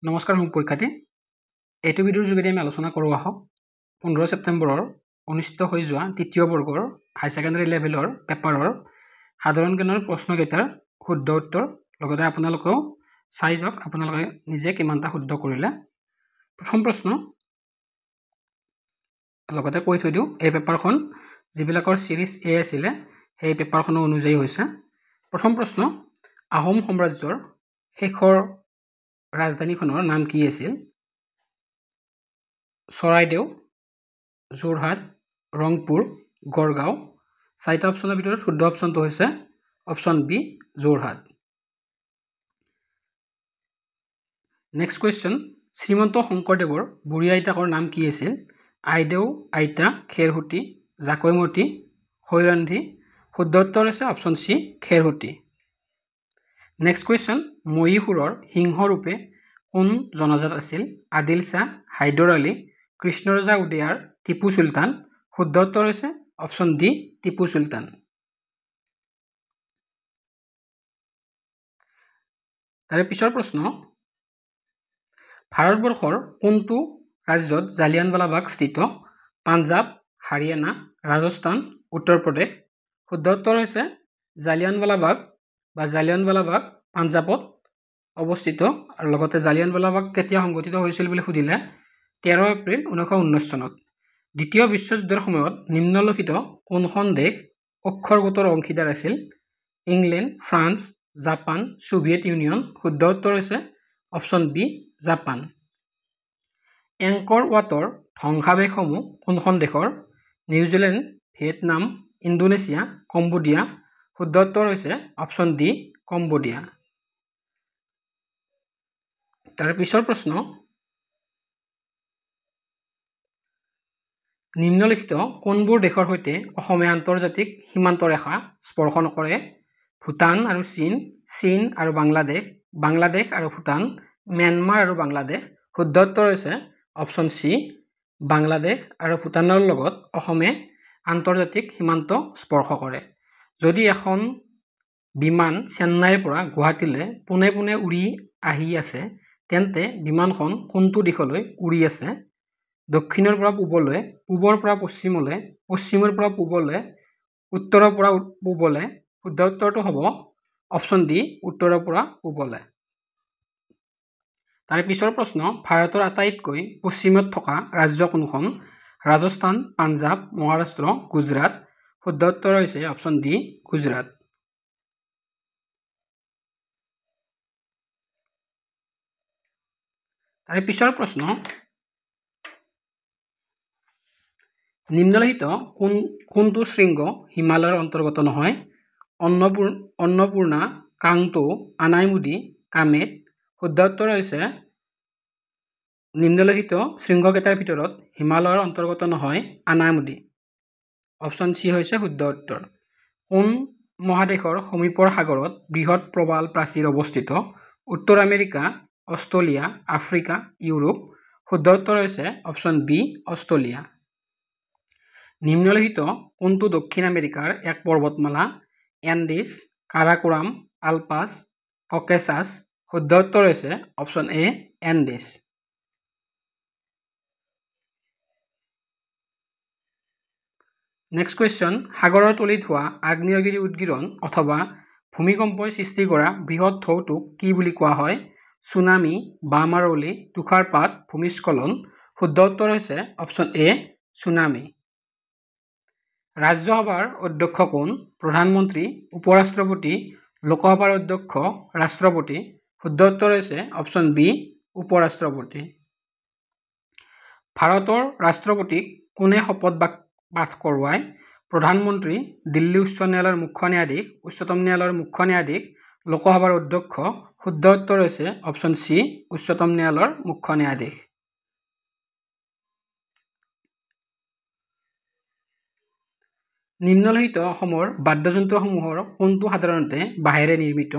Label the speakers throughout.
Speaker 1: নমস্কাৰ পৰীক্ষাৰ্থী এইটো ভিডিঅ'ৰ যোগেদি আমি আলোচনা কৰোঁ আহক 15 ছেপ্টেম্বৰৰ অনুষ্ঠিত হৈ যোৱা তৃতীয় বৰ্গৰ হাই ছেকেণ্ডাৰী লেভেলৰ পেপাৰৰ সাধাৰণ জ্ঞানৰ প্ৰশ্নকেইটাৰ শুদ্ধ উত্তৰ লগতে আপোনালোকেও চাই যাওক আপোনালোকে নিজে কিমানটা শুদ্ধ কৰিলে প্ৰথম প্ৰশ্ন লগতে কৈ থৈ দিওঁ এই পেপাৰখন যিবিলাকৰ সিৰিজ এ আছিলে সেই পেপাৰখনৰ অনুযায়ী হৈছে প্ৰথম প্ৰশ্ন আহোম সাম্ৰাজ্যৰ শেষৰ ৰাজধানীখনৰ নাম কি আছিল চৰাইদেউ যোৰহাট ৰংপুৰ গড়গাঁও চাৰিটা অপচনৰ ভিতৰত শুদ্ধ অপচনটো হৈছে option B Jorhat next question Srimanta শংকৰদেৱৰ বুঢ়ী আইতাকৰ নাম কি আছিল আইদেউ আইতা খেৰহুটি জাকৈমতি হৈৰন্ধি শুদ্ধ উত্তৰ হৈছে অপচন সি খেৰহুটি নেক্সট কোৱেশ্চন মহীশূৰৰ সিংহ ৰূপে কোন জনজাত আছিল আদিল শাহ হায়দৰ আলী কৃষ্ণৰজা উদেয়াৰ টিপু সুলতান শুদ্ধ উত্তৰ হৈছে অপচন ডি টিপু সুলতান তাৰে পিছৰ প্ৰশ্ন ভাৰতবৰ্ষৰ কোনটো ৰাজ্যত জালিয়ানৱালাবাগ স্থিত পাঞ্জাব হাৰিয়ানা ৰাজস্থান উত্তৰ প্ৰদেশ শুদ্ধ উত্তৰ হৈছে জালিয়ানৱালাবাগ বা জালিয়ানৱালাবাগ পাঞ্জাবত অৱস্থিত আৰু লগতে জালিয়ানৱালাবাগ কেতিয়া সংঘটিত হৈছিল বুলি সুধিলে 13 এপ্ৰিল 1919 চনত দ্বিতীয় বিশ্বযুদ্ধৰ সময়ত নিম্নলিখিত কোনখন দেশ অক্ষৰ গোটৰ অংশীদাৰ আছিল England France Japan Soviet union শুদ্ধ উত্তৰ হৈছে অপচন বি জাপান এংকৰ ৱাটৰ ধ্বংসাৱশেষসমূহ কোনখন দেশৰ নিউজিলেণ্ড ভিয়েটনাম ইণ্ডোনেছিয়া কম্বোডিয়া শুদ্ধ উত্তৰ হৈছে অপচন ডি কম্বোডিয়া তাৰ পিছৰ প্ৰশ্ন নিম্নলিখিত কোনবোৰ দেশৰ সৈতে অসমে আন্তৰ্জাতিক সীমান্ত ৰেখা স্পৰ্শ নকৰে ভূটান আৰু চীন আৰু বাংলাদেশ আৰু ভূটান म्यानमार আৰু বাংলাদেশ শুদ্ধ উত্তৰ হৈছে অপচন সি বাংলাদেশ আৰু ভূটানৰ লগত অসমে আন্তৰ্জাতিক সীমান্ত স্পৰ্শ কৰে যদি এখন বিমান চেন্নাইৰ পৰা গুৱাহাটীলৈ পোনে পোনে উৰি আহি আছে তেন্তে বিমানখন কোনটো দিশলৈ উৰি আছে দক্ষিণৰ পৰা পূবলৈ পূবৰ পৰা পশ্চিমলৈ পশ্চিমৰ পৰা পূবলৈ উত্তৰৰ পৰা পূবলৈ শুদ্ধ উত্তৰটো হ'ব অপচন ডি উত্তৰৰ পৰা পূবলৈ তাৰে পিছৰ প্ৰশ্ন ভাৰতৰ আটাইতকৈ পশ্চিমত থকা ৰাজ্য কোনখন ৰাজস্থান পাঞ্জাব মহাৰাষ্ট্ৰ গুজৰাট শুদ্ধ উত্তৰ হৈছে অপচন ডি গুজৰাট তাৰে পিছৰ প্ৰশ্ন নিম্নলিখিত কোনটো শৃংগ হিমালয়ৰ অন্তৰ্গত নহয় অন্নপূৰ্ণা কাংটো আনাইমুদি কামেট শুদ্ধ উত্তৰ হৈছে নিম্নলিখিত শৃংগকেইটাৰ ভিতৰত হিমালয়ৰ অন্তৰ্গত নহয় আনাইমুদি অপচন সি হৈছে শুদ্ধ উত্তৰ কোন মহাদেশৰ সমীপৰ সাগৰত বৃহৎ প্ৰবাল প্ৰাচীৰ অৱস্থিত উত্তৰ আমেৰিকা অষ্ট্ৰেলিয়া আফ্ৰিকা ইউৰোপ শুদ্ধ উত্তৰ হৈছে অপচন বি অষ্ট্ৰেলিয়া নিম্নলিখিত কোনটো দক্ষিণ আমেৰিকাৰ এক পৰ্বতমালা এন্ডিজ কাৰাকোৰাম আলপাছ ককেছাছ শুদ্ধ উত্তৰ হৈছে অপচন এ এন্ডিজ নেক্সট কোৱেশ্চন সাগৰৰ তলিত হোৱা আগ্নেয়গিৰি উদগীৰণ অথবা ভূমিকম্পই সৃষ্টি কৰা বৃহৎ ঢৌটোক কি বুলি কোৱা হয় সুনামি বামাৰলি তুষাৰপাত ভূমিস্খলন শুদ্ধ উত্তৰ হৈছে অপচন এ সুনামি ৰাজ্যসভাৰ অধ্যক্ষ কোন প্ৰধানমন্ত্ৰী উপৰাষ্ট্ৰপতি লোকসভাৰ অধ্যক্ষ ৰাষ্ট্ৰপতি শুদ্ধ উত্তৰ হৈছে অপচন বি উপৰাষ্ট্ৰপতি ভাৰতৰ ৰাষ্ট্ৰপতিক কোনে শপত পাঠ কৰোৱায় প্ৰধানমন্ত্ৰী দিল্লী উচ্চ ন্যায়ালয়ৰ মুখ্য ন্যায়াধীশ উচ্চতম ন্যায়ালয়ৰ মুখ্য ন্যায়াধীশ লোকসভাৰ অধ্যক্ষ শুদ্ধ উত্তৰ হৈছে অপচন সি উচ্চতম ন্যায়ালয়ৰ মুখ্য ন্যায়াধীশ নিম্নলিখিত অসমৰ বাদ্যযন্ত্ৰসমূহৰ কোনটো সাধাৰণতে বাঁহেৰে নিৰ্মিত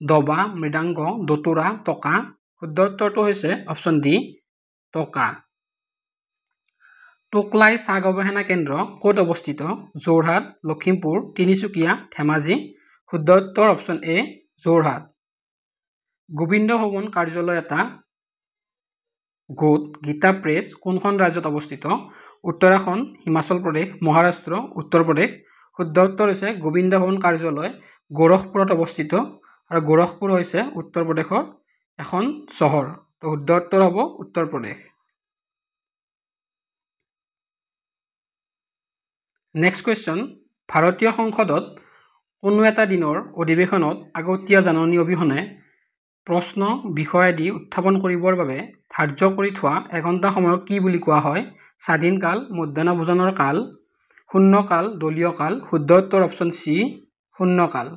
Speaker 1: দবা মৃদাংগ দতুৰা টকা শুদ্ধ উত্তৰটো হৈছে অপচন ডি টকা টোকলাই চাহ গৱেষণা কেন্দ্ৰ ক'ত অৱস্থিত যোৰহাট লখিমপুৰ তিনিচুকীয়া ধেমাজি শুদ্ধ উত্তৰ অপচন এ যোৰহাট গোবিন্দ ভৱন কাৰ্যালয় এটা গোট গীতা প্ৰেছ কোনখন ৰাজ্যত অৱস্থিত উত্তৰাখণ্ড হিমাচল প্ৰদেশ মহাৰাষ্ট্ৰ উত্তৰ প্ৰদেশ শুদ্ধ উত্তৰ হৈছে গোবিন্দ ভৱন কাৰ্যালয় গোৰখপুৰত অৱস্থিত আৰু গোৰখপুৰ হৈছে উত্তৰ প্ৰদেশৰ এখন চহৰ তো শুদ্ধ উত্তৰ হ'ব উত্তৰ প্ৰদেশ নেক্সট কোৱেশ্চন ভাৰতীয় সংসদত কোনো এটা দিনৰ অধিৱেশনত আগতীয়া জাননী অবিহনে প্ৰশ্ন বিষয় আদি উত্থাপন কৰিবৰ বাবে ধাৰ্য কৰি থোৱা এঘণ্টা সময়ক কি বুলি কোৱা হয় স্বাধীন কাল মধ্যাহ্ন ভোজনৰ কাল শূন্য কাল দলীয় কাল শুদ্ধ উত্তৰ অপশ্যন চি শূন্য কাল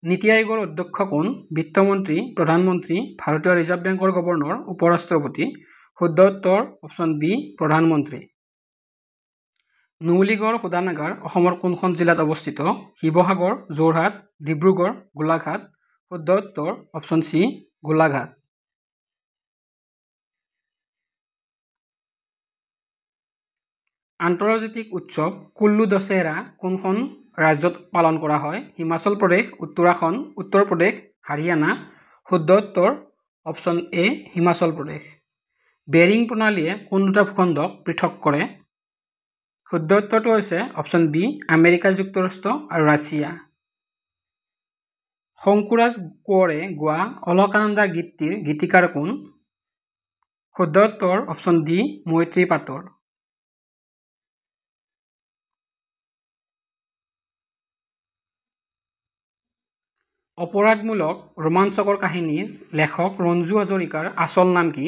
Speaker 1: নীতি আয়োগৰ অধ্যক্ষ কোন বিত্তমন্ত্ৰী প্ৰধানমন্ত্ৰী ভাৰতীয় ৰিজাৰ্ভ বেংকৰ গভৰ্ণৰ উপৰাষ্ট্ৰপতি শুদ্ধ উত্তৰ অপশ্যন বি প্ৰধানমন্ত্ৰী নুমলীগড় শোধনাগাৰ অসমৰ কোনখন জিলাত অৱস্থিত শিৱসাগৰ যোৰহাট ডিব্ৰুগড় গোলাঘাট শুদ্ধ উত্তৰ অপশ্যন চি গোলাঘাট আন্তৰ্জাতিক উৎসৱ কুল্লু দশেৰা কোনখন ৰাজ্যত পালন কৰা হয় হিমাচল প্ৰদেশ উত্তৰাখণ্ড উত্তৰ প্ৰদেশ হাৰিয়ানা শুদ্ধ উত্তৰ option A Himachal Pradesh Bering প্ৰণালীয়ে কোন দুটা ভূখণ্ডক পৃথক কৰে শুদ্ধ উত্তৰটো হৈছে অপশ্যন বি আমেৰিকা যুক্তৰাষ্ট্ৰ আৰু ৰাছিয়া শংকুৰাজ কোঁৱৰে গোৱা অলকানন্দা গীতটিৰ গীতিকাৰ কোন শুদ্ধ উত্তৰ অপশ্যন ডি মৈত্ৰী পাটৰ অপৰাধমূলক ৰোমাঞ্চকৰ কাহিনীৰ লেখক ৰঞ্জু হাজৰিকাৰ আচল নাম কি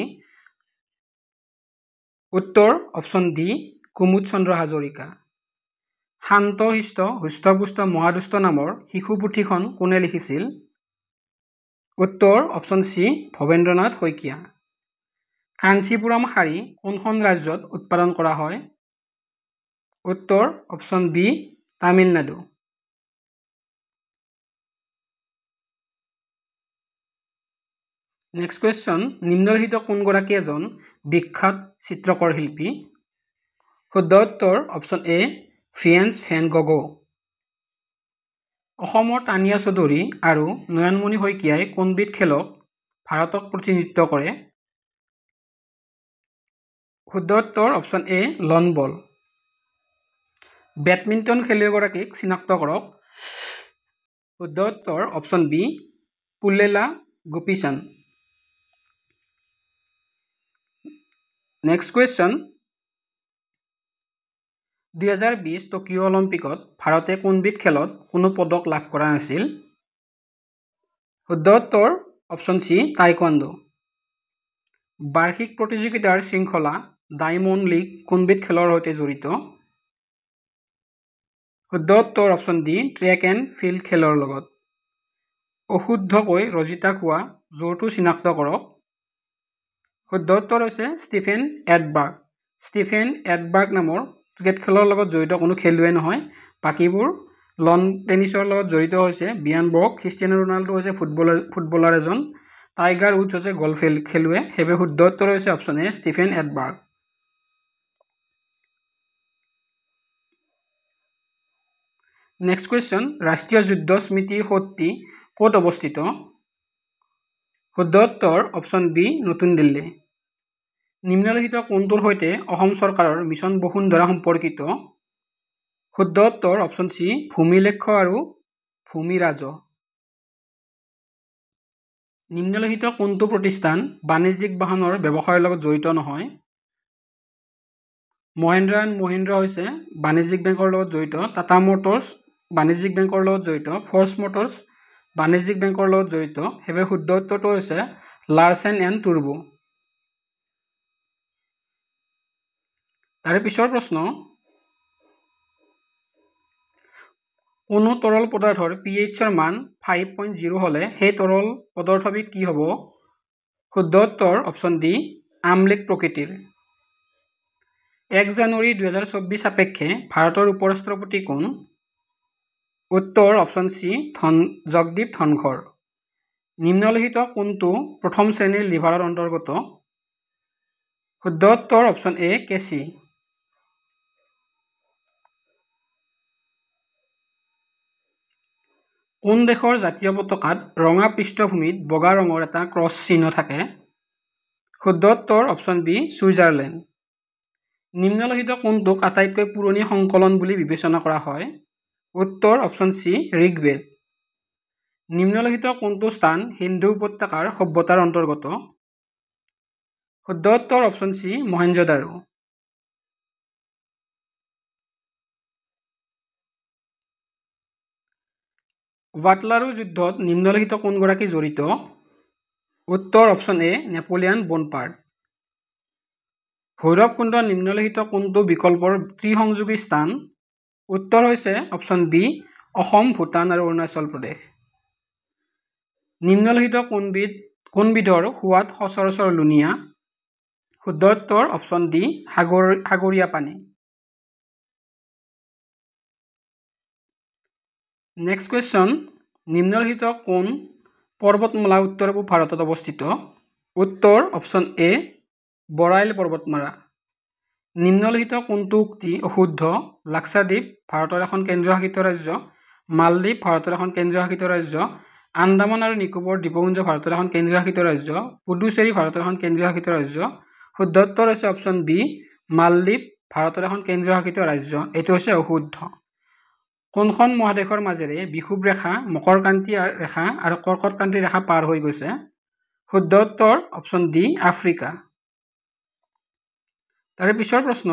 Speaker 1: উত্তৰ অপশ্যন ডি কুমুদ চন্দ্ৰ হাজৰিকা শান্ত শিষ্ট হৃষ্টপুষ্ট মহাদুষ্ট নামৰ শিশু পুথিখন কোনে লিখিছিল উত্তৰ অপশ্যন চি ভৱেন্দ্ৰনাথ শইকীয়া কাঞ্চীপুৰম শাড়ী কোনখন ৰাজ্যত উৎপাদন কৰা হয় উত্তৰ option B Tamil Nadu next question নিম্নলিখিত কোনগৰাকী এজন বিখ্যাত চিত্ৰকৰ শিল্পী শুদ্ধ উত্তৰ অপশ্যন এ ফ্ৰেন্স ভেন গগো অসমৰ তানিয়া চৌধুৰী আৰু নয়নমণি শইকীয়াই কোনবিধ খেলক ভাৰতক প্ৰতিনিধিত্ব কৰে শুদ্ধ উত্তৰ option A lawn ball badminton খেলুৱৈগৰাকীক চিনাক্ত কৰক শুদ্ধ উত্তৰ option B Pullela Gopichand next question 2020 Tokyo' অলিম্পিকত ভাৰতে কোনবিধ খেলত কোনো পদক লাভ কৰা নাছিল শুদ্ধ উত্তৰ অপশ্যন চি টাইকোৱাণ্ডো বাৰ্ষিক প্ৰতিযোগিতাৰ শৃংখলা ডায়মণ্ড লীগ কোনবিধ খেলৰ সৈতে জড়িত শুদ্ধ উত্তৰ option D track and field খেলৰ লগত অশুদ্ধকৈ ৰজিতা খোৱা জোৰটো চিনাক্ত কৰক শুদ্ধ উত্তৰ হৈছে ষ্টিফেন এডবাৰ্গ নামৰ ক্ৰিকেট খেলৰ লগত জড়িত কোনো খেলুৱৈ নহয় বাকীবোৰ লন টেনিছৰ লগত জড়িত হৈছে বিয়ান বৰ্গ ক্ৰিষ্টিয়ানো ৰনাল্ডো হৈছে ফুটবলাৰ এজন টাইগাৰ উডছ হৈছে গল্ফ খেলুৱৈ সেইবাবে শুদ্ধ উত্তৰ হৈছে option A Stefan Edberg next question ৰাষ্ট্ৰীয় যুদ্ধ স্মৃতি সৌধটি ক'ত অৱস্থিত শুদ্ধ উত্তৰ অপশ্যন বি নতুন দিল্লী নিম্নলিখিত কোনটোৰ সৈতে অসম চৰকাৰৰ মিছন বসুন্ধৰা সম্পৰ্কিত শুদ্ধ উত্তৰ অপশ্যন চি ভূমিলেখ্য আৰু ভূমি ৰাজহ নিম্নলিখিত কোনটো প্ৰতিষ্ঠান বাণিজ্যিক বাহনৰ ব্যৱসায়ৰ লগত জড়িত নহয় মহিন্দ্ৰা এণ্ড মহিন্দ্ৰা হৈছে বাণিজ্যিক বেংকৰ লগত জড়িত টাটা মটৰ্ছ বাণিজ্যিক বেংকৰ লগত জড়িত ফৰ্চ মটৰ্ছ বাণিজ্যিক বেংকৰ লগত জড়িত সেইবাবে শুদ্ধ উত্তৰটো হৈছে লাৰ্চেন এণ্ড টুৰ্বো তাৰে পিছৰ প্ৰশ্ন কোনো তৰল পদাৰ্থৰ pHৰ মান 5.0 হ'লে সেই তৰল পদাৰ্থবিধ কি হ'ব শুদ্ধ উত্তৰ অপশ্যন ডি আমলিক প্ৰকৃতিৰ 1 জানুৱাৰী 2024 সাপেক্ষে ভাৰতৰ উপৰাষ্ট্ৰপতি কোন উত্তৰ অপশ্যন চি জগদীপ ধনখড় নিম্নলিখিত কোনটো প্ৰথম শ্ৰেণীৰ লিভাৰৰ অন্তৰ্গত শুদ্ধ উত্তৰ অপশ্যন এ কেচি কোন দেশৰ জাতীয় পতাকাত ৰঙা পৃষ্ঠভূমিত বগা ৰঙৰ এটা ক্ৰছ চিহ্ন থাকে শুদ্ধ উত্তৰ অপশ্যন বি ছুইজাৰলেণ্ড। নিম্নলিখিত কোনটোক আটাইতকৈ পুৰণি সংকলন বুলি বিবেচনা কৰা হয়? উত্তৰ অপশ্যন চি ঋগ্বেদ। নিম্নলিখিত কোনটো স্থান সিন্ধু উপত্যকাৰ সভ্যতাৰ অন্তৰ্গত? শুদ্ধ উত্তৰ অপশ্যন চি মহেঞ্জোদাৰো। ৱাটলাৰো যুদ্ধত নিম্নলিখিত কোনগৰাকী জড়িত? উত্তৰ অপশ্যন এ নেপোলিয়ান বনপাৰ্ট। ভৈৰৱকুণ্ড নিম্নলিখিত কোনটো বিকল্পৰ ত্ৰিসংযোগী স্থান? উত্তৰ হৈছে অপশ্যন বি অসম, ভূটান আৰু অৰুণাচল প্ৰদেশ। নিম্নলিখিত কোনবিধৰ সোৱাদ সচৰাচৰ লুণীয়া? শুদ্ধ উত্তৰ অপশ্যন ডি সাগৰীয়া পানী। নেক্সট কুৱেশ্যন, নিম্নলিখিত কোন পৰ্বতমালা উত্তৰ পূব ভাৰতত অৱস্থিত? উত্তৰ অপশ্যন এ বৰাইল পৰ্বতমালা। নিম্নলিখিত কোনটো উক্তি অশুদ্ধ? লাক্ষাদ্বীপ ভাৰতৰ এখন কেন্দ্ৰীয়শাসিত ৰাজ্য, মালদ্বীপ ভাৰতৰ এখন কেন্দ্ৰীয়শাসিত ৰাজ্য, আন্দামান আৰু নিকোবৰ দ্বীপপুঞ্জ ভাৰতৰ এখন কেন্দ্ৰীয়শাসিত ৰাজ্য, পুডুচেৰী ভাৰতৰ এখন কেন্দ্ৰীয়শাসিত ৰাজ্য। শুদ্ধ উত্তৰ হৈছে অপশ্যন বি মালদ্বীপ ভাৰতৰ এখন কেন্দ্ৰীয়শাসিত ৰাজ্য। এইটো হৈছে অশুদ্ধ। কোনখন মহাদেশৰ মাজেৰে বিষুৱ ৰেখা, মকৰক্ৰান্তি ৰেখা আৰু কৰ্কটক্ৰান্তি ৰেখা পাৰ হৈ গৈছে? শুদ্ধ উত্তৰ অপশ্যন ডি আফ্ৰিকা। তাৰে পিছৰ প্ৰশ্ন,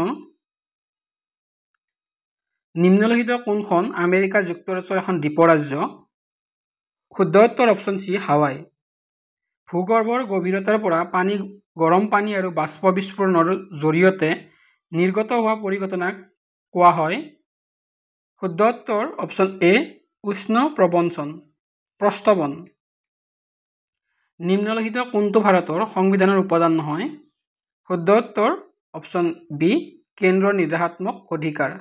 Speaker 1: নিম্নলিখিত কোনখন আমেৰিকা যুক্তৰাষ্ট্ৰৰ এখন দ্বীপৰাজ্য? শুদ্ধ উত্তৰ অপশ্যন চি হাৱাই। ভূগৰ্ভৰ গভীৰতাৰ পৰা গৰম পানী আৰু বাষ্প বিস্ফোৰণৰ জৰিয়তে নিৰ্গত হোৱা পৰিঘটনাক কোৱা হয়? শুদ্ধ উত্তৰ অপশ্যন এ উষ্ণ প্ৰস্তৱন। নিম্নলিখিত কোনটো ভাৰতৰ সংবিধানৰ উপাদান নহয়? শুদ্ধ উত্তৰ অপশ্যন বি কেন্দ্ৰৰ নিৰ্দেশাত্মক অধিকাৰ।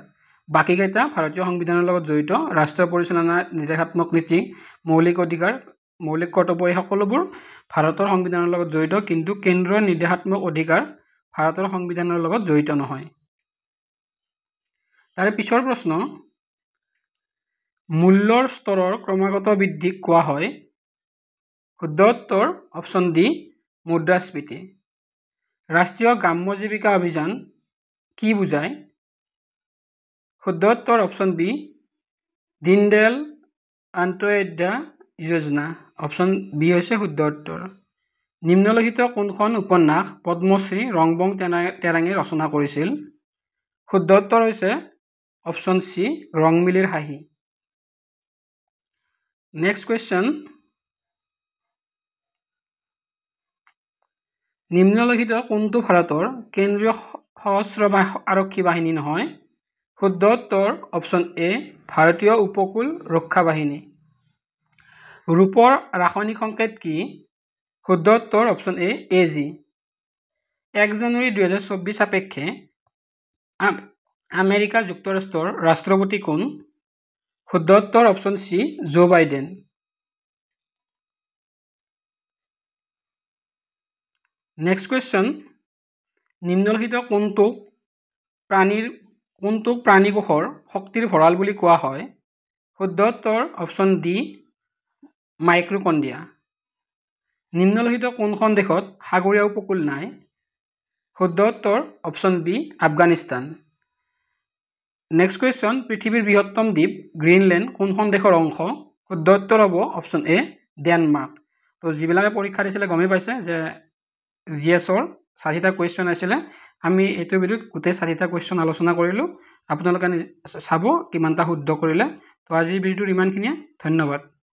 Speaker 1: বাকীকেইটা ভাৰতীয় সংবিধানৰ লগত জড়িত। ৰাষ্ট্ৰীয় পৰিচালনা, নিৰ্দেশাত্মক নীতি, মৌলিক অধিকাৰ, মৌলিক কৰ্তব্য এই সকলোবোৰ ভাৰতৰ সংবিধানৰ লগত জড়িত, কিন্তু কেন্দ্ৰৰ নিৰ্দেশাত্মক অধিকাৰ ভাৰতৰ সংবিধানৰ লগত জড়িত নহয়। তাৰে পিছৰ প্ৰশ্ন, মূল্যৰ স্তৰৰ ক্ৰমাগত বৃদ্ধিক কোৱা হয়? শুদ্ধ উত্তৰ অপশ্যন ডি মুদ্ৰাস্ফীতি। ৰাষ্ট্ৰীয় গ্ৰাম্য জীৱিকা অভিযান কি বুজায়? শুদ্ধ উত্তৰ অপশ্যন বি দীনদয়াল অন্ত্যোদয়া যোজনা। অপশ্যন বি হৈছে শুদ্ধ উত্তৰ। নিম্নলিখিত কোনখন উপন্যাস পদ্মশ্ৰী ৰংবং তেৰাঙে ৰচনা কৰিছিল? শুদ্ধ উত্তৰ হৈছে অপশ্যন চি ৰংমিলিৰ হাঁহি। নেক্সট কুৱেশ্যন, নিম্নলিখিত কোনটো ভাৰতৰ কেন্দ্ৰীয় সশস্ত্ৰ আৰক্ষী বাহিনী নহয়? শুদ্ধ উত্তৰ অপশ্যন এ ভাৰতীয় উপকূল ৰক্ষা বাহিনী। ৰূপৰ ৰাসায়নিক সংকেত কি? শুদ্ধ উত্তৰ অপশ্যন এ AG। 1 জানুৱাৰী 2024 সাপেক্ষে আমেৰিকা যুক্তৰাষ্ট্ৰৰ ৰাষ্ট্ৰপতি কোন? শুদ্ধ উত্তৰ option C Joe Biden. Next question, নিম্নলিখিত কোনটোক প্ৰাণীকোষৰ শক্তিৰ ভঁৰাল বুলি কোৱা হয়? শুদ্ধ উত্তৰ অপশ্যন ডি মাইক্ৰকণ্ড্ৰিয়া। নিম্নলিখিত কোনখন দেশত সাগৰীয় উপকূল নাই? শুদ্ধ উত্তৰ option B Afghanistan. Next question, পৃথিৱীৰ বৃহত্তম দ্বীপ গ্ৰীণলেণ্ড কোনখন দেশৰ অংশ? শুদ্ধ উত্তৰ হ'ব অপশ্যন এ ডেনমাৰ্ক। তো যিবিলাকে পৰীক্ষা দিছিলে গমেই পাইছে যে GS-ৰ 60টা কুৱেশ্যন আছিলে। আমি এইটো ভিডিঅ'ত গোটেই 60টা কুৱেশ্যন আলোচনা কৰিলোঁ। আপোনালোকে চাব কিমানটা শুদ্ধ কৰিলে। তো আজিৰ ভিডিঅ'টোৰ ইমানখিনিয়ে। ধন্যবাদ।